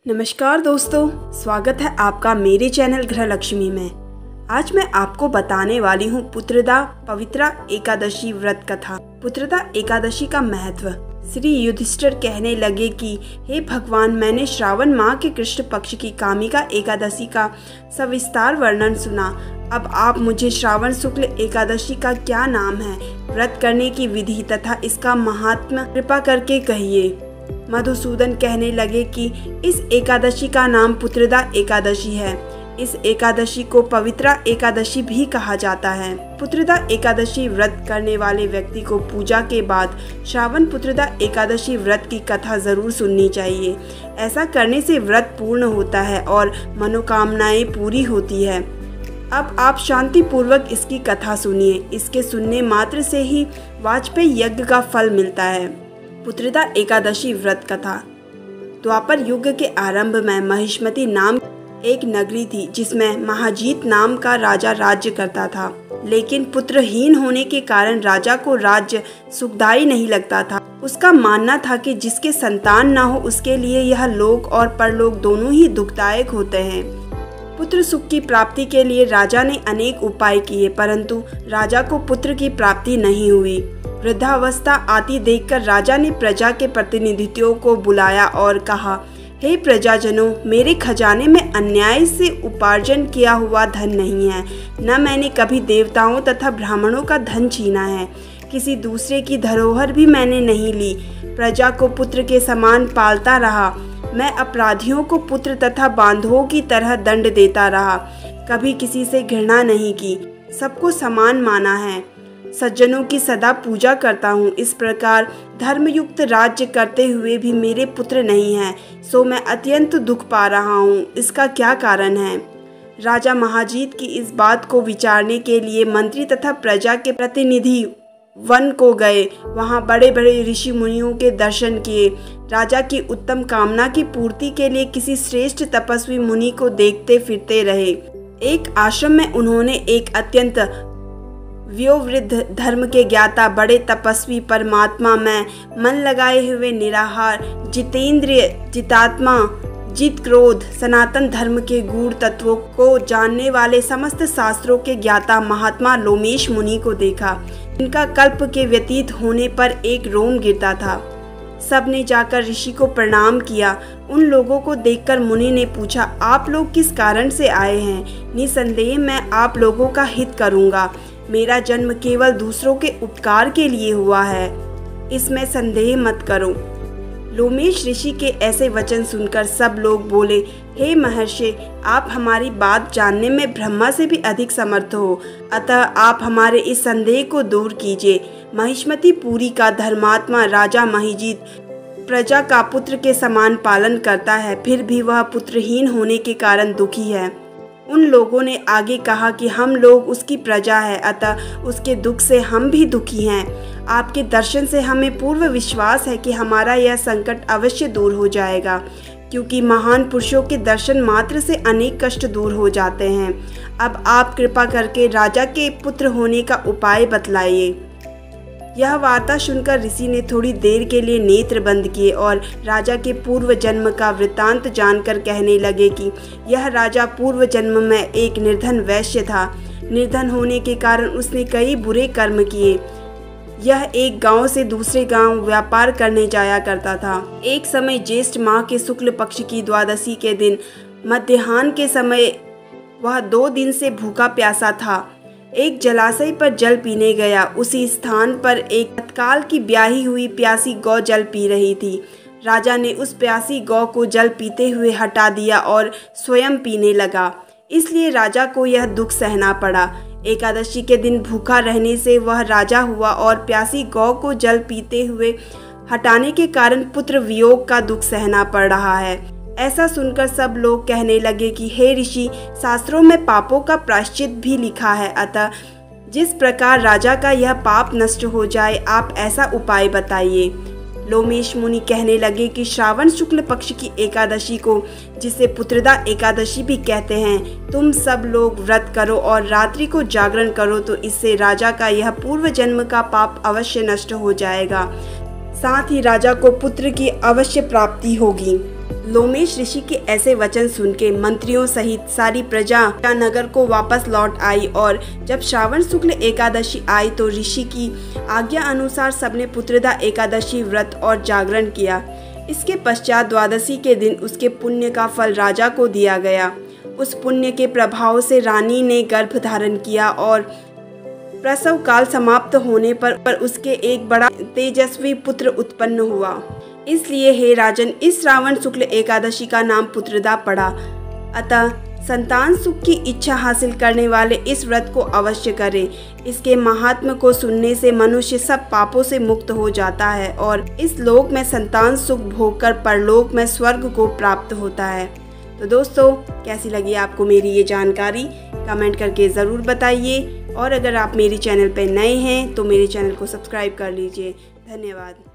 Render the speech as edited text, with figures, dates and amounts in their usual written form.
नमस्कार दोस्तों, स्वागत है आपका मेरे चैनल गृह लक्ष्मी में। आज मैं आपको बताने वाली हूँ पुत्रदा पवित्रा एकादशी व्रत कथा। पुत्रदा एकादशी का महत्व। श्री युधिष्ठिर कहने लगे कि हे भगवान, मैंने श्रावण माह के कृष्ण पक्ष की कामिका एकादशी का सविस्तार वर्णन सुना। अब आप मुझे श्रावण शुक्ल एकादशी का क्या नाम है, व्रत करने की विधि तथा इसका महात्म्य कृपा करके कहिए। मधुसूदन कहने लगे कि इस एकादशी का नाम पुत्रदा एकादशी है। इस एकादशी को पवित्रा एकादशी भी कहा जाता है। पुत्रदा एकादशी व्रत करने वाले व्यक्ति को पूजा के बाद श्रावण पुत्रदा एकादशी व्रत की कथा जरूर सुननी चाहिए। ऐसा करने से व्रत पूर्ण होता है और मनोकामनाएं पूरी होती है। अब आप शांति पूर्वक इसकी कथा सुनिए। इसके सुनने मात्र से ही वाजपेयी यज्ञ का फल मिलता है। पुत्रदा एकादशी व्रत कथा। द्वापर युग के आरंभ में महिष्मती नाम एक नगरी थी जिसमें महाजीत नाम का राजा राज्य करता था। लेकिन पुत्रहीन होने के कारण राजा को राज्य सुखदायी नहीं लगता था। उसका मानना था कि जिसके संतान न हो उसके लिए यह लोक और परलोक दोनों ही दुखदायक होते हैं। पुत्र सुख की प्राप्ति के लिए राजा ने अनेक उपाय किए, परंतु राजा को पुत्र की प्राप्ति नहीं हुई। वृद्धावस्था आती देखकर राजा ने प्रजा के प्रतिनिधियों को बुलाया और कहा, हे प्रजाजनों, मेरे खजाने में अन्याय से उपार्जन किया हुआ धन नहीं है। न मैंने कभी देवताओं तथा ब्राह्मणों का धन छीना है। किसी दूसरे की धरोहर भी मैंने नहीं ली। प्रजा को पुत्र के समान पालता रहा। मैं अपराधियों को पुत्र तथा बांधवों की तरह दंड देता रहा। कभी किसी से घृणा नहीं की। सबको समान माना है। सज्जनों की सदा पूजा करता हूँ। इस प्रकार धर्मयुक्त राज्य करते हुए भी मेरे पुत्र नहीं हैं, सो मैं अत्यंत दुख पा रहा हूँ। इसका क्या कारण है? राजा महाजीत की इस बात को विचारने के लिए मंत्री तथा प्रजा के प्रतिनिधि वन को गए। वहाँ बड़े बड़े ऋषि मुनियों के दर्शन किए। राजा की उत्तम कामना की पूर्ति के लिए किसी श्रेष्ठ तपस्वी मुनि को देखते फिरते रहे। एक आश्रम में उन्होंने एक अत्यंत वयोवृद्ध धर्म के ज्ञाता बड़े तपस्वी परमात्मा में मन लगाए हुए निराहार जितेंद्रिय जितात्मा जित क्रोध सनातन धर्म के गूढ़ तत्वों को जानने वाले समस्त शास्त्रों के ज्ञाता महात्मा लोमेश मुनि को देखा। इनका कल्प के व्यतीत होने पर एक रोम गिरता था। सबने जाकर ऋषि को प्रणाम किया। उन लोगों को देखकर मुनि ने पूछा, आप लोग किस कारण से आए हैं? निसंदेह मैं आप लोगों का हित करूंगा। मेरा जन्म केवल दूसरों के उपकार के लिए हुआ है, इसमें संदेह मत करो। लोमेश ऋषि के ऐसे वचन सुनकर सब लोग बोले, हे महर्षि, आप हमारी बात जानने में ब्रह्मा से भी अधिक समर्थ हो, अतः आप हमारे इस संदेह को दूर कीजिए। महिष्मती पुरी का धर्मात्मा राजा महिजीत प्रजा का पुत्र के समान पालन करता है, फिर भी वह पुत्रहीन होने के कारण दुखी है। उन लोगों ने आगे कहा कि हम लोग उसकी प्रजा है, अतः उसके दुख से हम भी दुखी हैं। आपके दर्शन से हमें पूर्ण विश्वास है कि हमारा यह संकट अवश्य दूर हो जाएगा, क्योंकि महान पुरुषों के दर्शन मात्र से अनेक कष्ट दूर हो जाते हैं। अब आप कृपा करके राजा के पुत्र होने का उपाय बतलाइए। यह वार्ता सुनकर ऋषि ने थोड़ी देर के लिए नेत्र बंद किए और राजा के पूर्व जन्म का वृत्तांत जानकर कहने लगे कि यह राजा पूर्व जन्म में एक निर्धन वैश्य था। निर्धन होने के कारण उसने कई बुरे कर्म किए। यह एक गांव से दूसरे गांव व्यापार करने जाया करता था। एक समय ज्येष्ठ माह के शुक्ल पक्ष की द्वादशी के दिन मध्याह्न के समय वह 2 दिन से भूखा प्यासा था। एक जलाशय पर जल पीने गया। उसी स्थान पर एक तत्काल की ब्याही हुई प्यासी गौ जल पी रही थी। राजा ने उस प्यासी गौ को जल पीते हुए हटा दिया और स्वयं पीने लगा। इसलिए राजा को यह दुख सहना पड़ा। एकादशी के दिन भूखा रहने से वह राजा हुआ और प्यासी गौ को जल पीते हुए हटाने के कारण पुत्र वियोग का दुख सहना पड़ रहा है। ऐसा सुनकर सब लोग कहने लगे कि हे ऋषि, शास्त्रों में पापों का प्रायश्चित भी लिखा है, अतः जिस प्रकार राजा का यह पाप नष्ट हो जाए, आप ऐसा उपाय बताइए। लोमेश मुनि कहने लगे कि श्रावण शुक्ल पक्ष की एकादशी को, जिसे पुत्रदा एकादशी भी कहते हैं, तुम सब लोग व्रत करो और रात्रि को जागरण करो, तो इससे राजा का यह पूर्व जन्म का पाप अवश्य नष्ट हो जाएगा। साथ ही राजा को पुत्र की अवश्य प्राप्ति होगी। लोमेश ऋषि के ऐसे वचन सुन के मंत्रियों सहित सारी प्रजा नगर को वापस लौट आई और जब श्रावण शुक्ल एकादशी आई तो ऋषि की आज्ञा अनुसार सबने पुत्रदा एकादशी व्रत और जागरण किया। इसके पश्चात द्वादशी के दिन उसके पुण्य का फल राजा को दिया गया। उस पुण्य के प्रभाव से रानी ने गर्भ धारण किया और प्रसव काल समाप्त होने पर उसके एक बड़ा तेजस्वी पुत्र उत्पन्न हुआ। इसलिए हे राजन, इस श्रावण शुक्ल एकादशी का नाम पुत्रदा पड़ा। अतः संतान सुख की इच्छा हासिल करने वाले इस व्रत को अवश्य करें। इसके महात्म्य को सुनने से मनुष्य सब पापों से मुक्त हो जाता है और इस लोक में संतान सुख भोगकर परलोक में स्वर्ग को प्राप्त होता है। तो दोस्तों, कैसी लगी आपको मेरी ये जानकारी कमेंट करके ज़रूर बताइए और अगर आप मेरी चैनल पर नए हैं तो मेरे चैनल को सब्सक्राइब कर लीजिए। धन्यवाद।